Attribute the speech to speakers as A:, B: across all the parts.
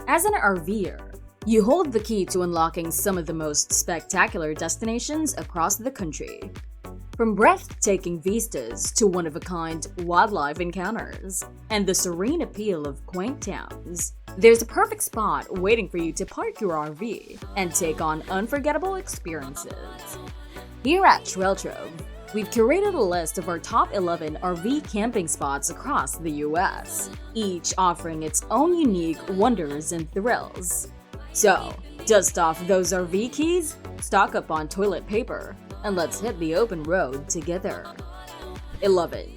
A: As an RVer, you hold the key to unlocking some of the most spectacular destinations across the country. From breathtaking vistas to one-of-a-kind wildlife encounters and the serene appeal of quaint towns, there's a perfect spot waiting for you to park your RV and take on unforgettable experiences. Here at TrailTrove, we've curated a list of our top 11 RV camping spots across the US, each offering its own unique wonders and thrills. So, dust off those RV keys, stock up on toilet paper, and let's hit the open road together. 11.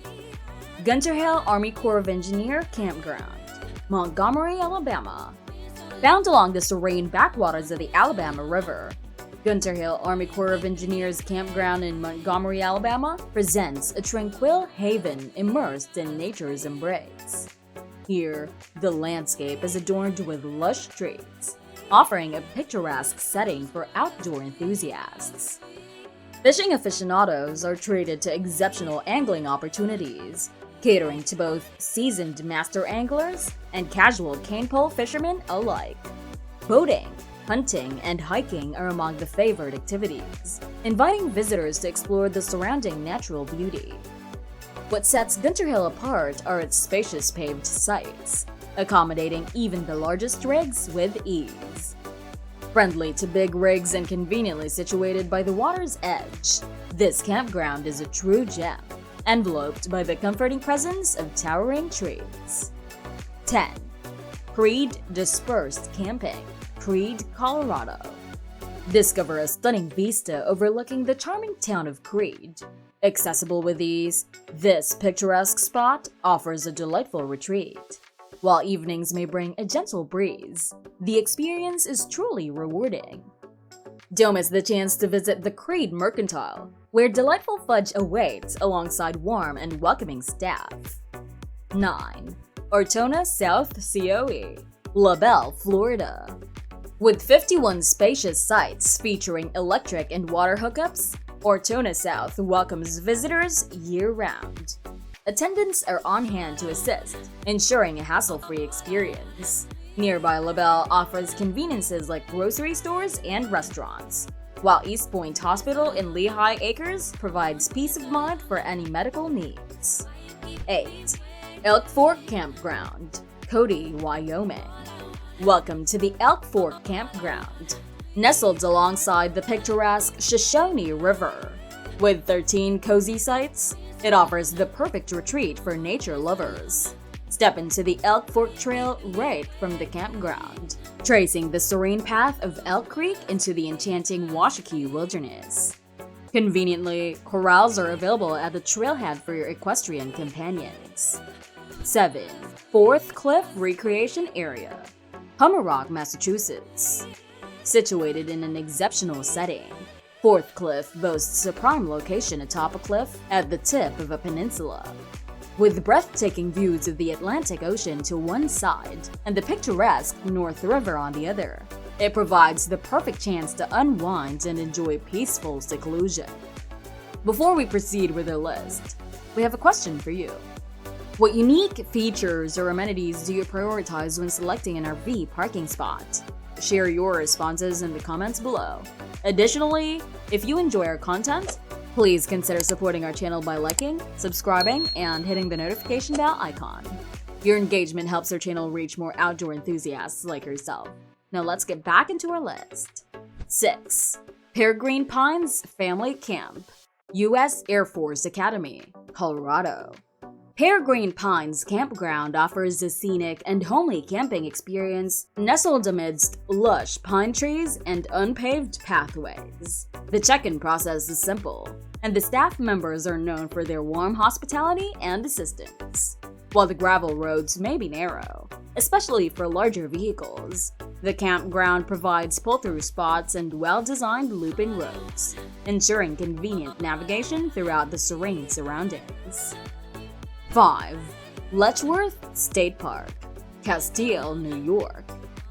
A: Gunter Hill Army Corps of Engineers Campground, Montgomery, Alabama. Found along the serene backwaters of the Alabama River, Gunter Hill Army Corps of Engineers Campground in Montgomery, Alabama presents a tranquil haven immersed in nature's embrace. Here, the landscape is adorned with lush trees, offering a picturesque setting for outdoor enthusiasts. Fishing aficionados are treated to exceptional angling opportunities, catering to both seasoned master anglers and casual cane pole fishermen alike. Boating, hunting, and hiking are among the favored activities, inviting visitors to explore the surrounding natural beauty. What sets Gunter Hill apart are its spacious paved sites, accommodating even the largest rigs with ease. Friendly to big rigs and conveniently situated by the water's edge, this campground is a true gem, enveloped by the comforting presence of towering trees. 10. Creed Dispersed Camping, Creed, Colorado. Discover a stunning vista overlooking the charming town of Creed. Accessible with ease, this picturesque spot offers a delightful retreat. While evenings may bring a gentle breeze, the experience is truly rewarding. Don't miss the chance to visit the Creed Mercantile, where delightful fudge awaits alongside warm and welcoming staff. 9. Ortona South COE, La Belle, Florida. With 51 spacious sites featuring electric and water hookups, Ortona South welcomes visitors year-round. Attendants are on hand to assist, ensuring a hassle-free experience. Nearby La Belle offers conveniences like grocery stores and restaurants, while East Point Hospital in Lehigh Acres provides peace of mind for any medical needs. 8. Elk Fork Campground, Cody, Wyoming. Welcome to the Elk Fork Campground, nestled alongside the picturesque Shoshone River. With 13 cozy sites, it offers the perfect retreat for nature lovers. Step into the Elk Fork Trail right from the campground, tracing the serene path of Elk Creek into the enchanting Washakie Wilderness. Conveniently, corrals are available at the trailhead for your equestrian companions. 7. Fourth Cliff Recreation Area, Hummerock, Massachusetts. Situated in an exceptional setting, Fourth Cliff boasts a prime location atop a cliff at the tip of a peninsula. With breathtaking views of the Atlantic Ocean to one side and the picturesque North River on the other, it provides the perfect chance to unwind and enjoy peaceful seclusion. Before we proceed with our list, we have a question for you. What unique features or amenities do you prioritize when selecting an RV parking spot? Share your responses in the comments below. Additionally, if you enjoy our content, please consider supporting our channel by liking, subscribing, and hitting the notification bell icon. Your engagement helps our channel reach more outdoor enthusiasts like yourself. Now let's get back into our list. 6. Peregrine Pines Family Camp, U.S. Air Force Academy, Colorado. Peregrine Pines Campground offers a scenic and homely camping experience nestled amidst lush pine trees and unpaved pathways. The check-in process is simple, and the staff members are known for their warm hospitality and assistance. While the gravel roads may be narrow, especially for larger vehicles, the campground provides pull-through spots and well-designed looping roads, ensuring convenient navigation throughout the serene surroundings. 5. Letchworth State Park, Castile, New York.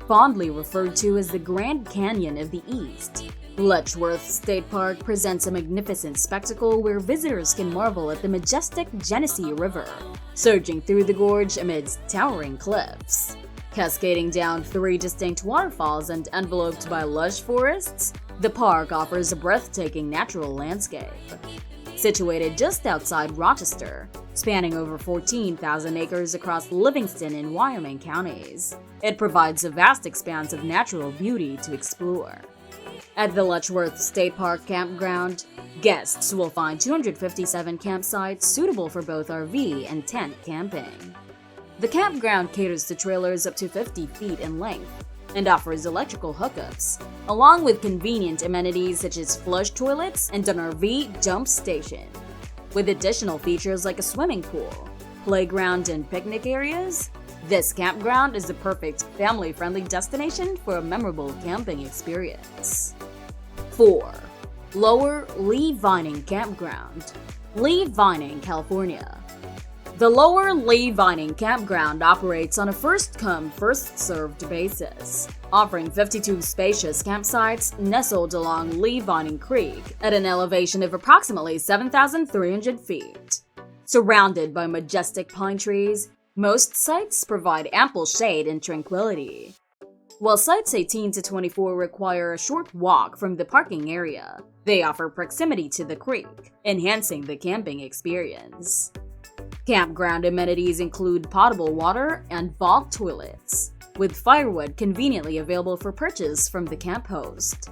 A: Fondly referred to as the Grand Canyon of the East, Letchworth State Park presents a magnificent spectacle where visitors can marvel at the majestic Genesee River, surging through the gorge amidst towering cliffs. Cascading down 3 distinct waterfalls and enveloped by lush forests, the park offers a breathtaking natural landscape. Situated just outside Rochester, spanning over 14,000 acres across Livingston and Wyoming counties, it provides a vast expanse of natural beauty to explore. At the Letchworth State Park Campground, guests will find 257 campsites suitable for both RV and tent camping. The campground caters to trailers up to 50 feet in length and offers electrical hookups, along with convenient amenities such as flush toilets and an RV dump station. With additional features like a swimming pool, playground, and picnic areas, this campground is the perfect family-friendly destination for a memorable camping experience. 4. Lower Lee Vining Campground, Lee Vining, California. The Lower Lee Vining Campground operates on a first-come, first-served basis, offering 52 spacious campsites nestled along Lee Vining Creek at an elevation of approximately 7,300 feet. Surrounded by majestic pine trees, most sites provide ample shade and tranquility. While sites 18 to 24 require a short walk from the parking area, they offer proximity to the creek, enhancing the camping experience. Campground amenities include potable water and vault toilets, with firewood conveniently available for purchase from the camp host.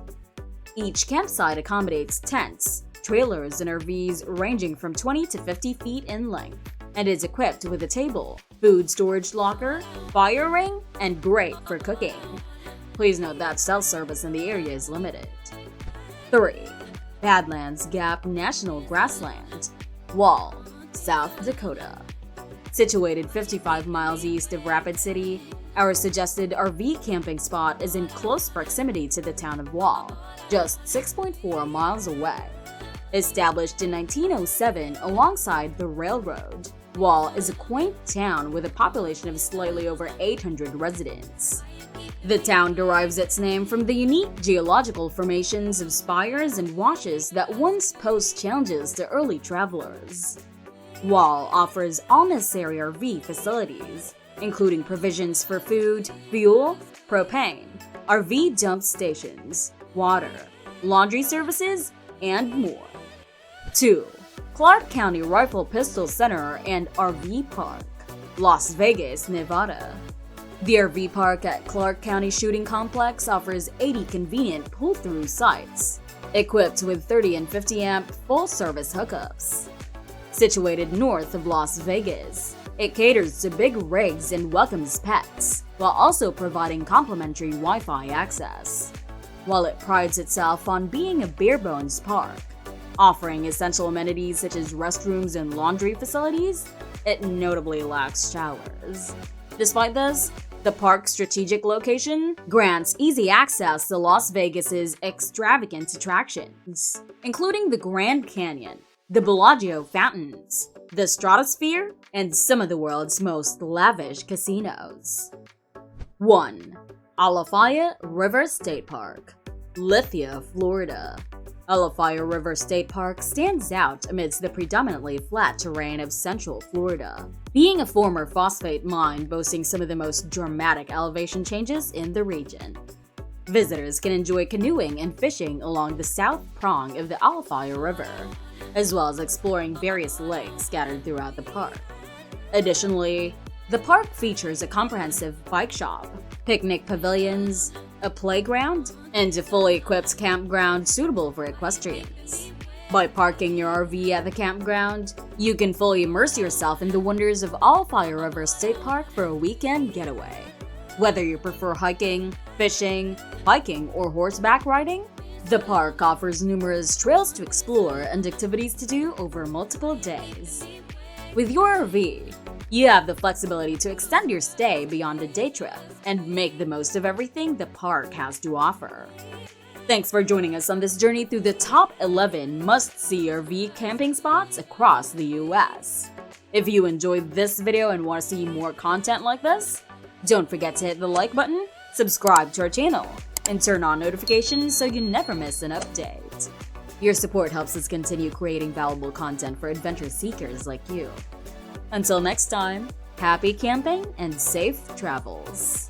A: Each campsite accommodates tents, trailers, and RVs ranging from 20 to 50 feet in length, and is equipped with a table, food storage locker, fire ring, and grate for cooking. Please note that cell service in the area is limited. 3. Badlands Gap National Grassland, Wall, South Dakota. Situated 55 miles east of Rapid City, our suggested RV camping spot is in close proximity to the town of Wall, just 6.4 miles away. Established in 1907 alongside the railroad, Wall is a quaint town with a population of slightly over 800 residents. The town derives its name from the unique geological formations of spires and washes that once posed challenges to early travelers. Wall offers all necessary RV facilities, including provisions for food, fuel, propane, RV dump stations, water, laundry services, and more. 2. Clark County Rifle Pistol Center and RV Park, Las Vegas, Nevada. The RV park at Clark County Shooting Complex offers 80 convenient pull-through sites, equipped with 30 and 50 amp full-service hookups. Situated north of Las Vegas, it caters to big rigs and welcomes pets, while also providing complimentary Wi-Fi access. While it prides itself on being a bare-bones park, offering essential amenities such as restrooms and laundry facilities, it notably lacks showers. Despite this, the park's strategic location grants easy access to Las Vegas's extravagant attractions, including the Grand Canyon, the Bellagio fountains, the Stratosphere, and some of the world's most lavish casinos. 1. Alafaya River State Park, Lithia, Florida. Alafaya River State Park stands out amidst the predominantly flat terrain of central Florida, being a former phosphate mine boasting some of the most dramatic elevation changes in the region. Visitors can enjoy canoeing and fishing along the south prong of the Alafaya River, as well as exploring various lakes scattered throughout the park. Additionally, the park features a comprehensive bike shop, picnic pavilions, a playground, and a fully equipped campground suitable for equestrians. By parking your RV at the campground, you can fully immerse yourself in the wonders of Alafaya River State Park for a weekend getaway. Whether you prefer hiking, fishing, biking, or horseback riding, the park offers numerous trails to explore and activities to do over multiple days. With your RV, you have the flexibility to extend your stay beyond a day trip and make the most of everything the park has to offer. Thanks for joining us on this journey through the top 11 must-see RV camping spots across the US. If you enjoyed this video and want to see more content like this, don't forget to hit the like button, subscribe to our channel, and turn on notifications so you never miss an update. Your support helps us continue creating valuable content for adventure seekers like you. Until next time, happy camping and safe travels!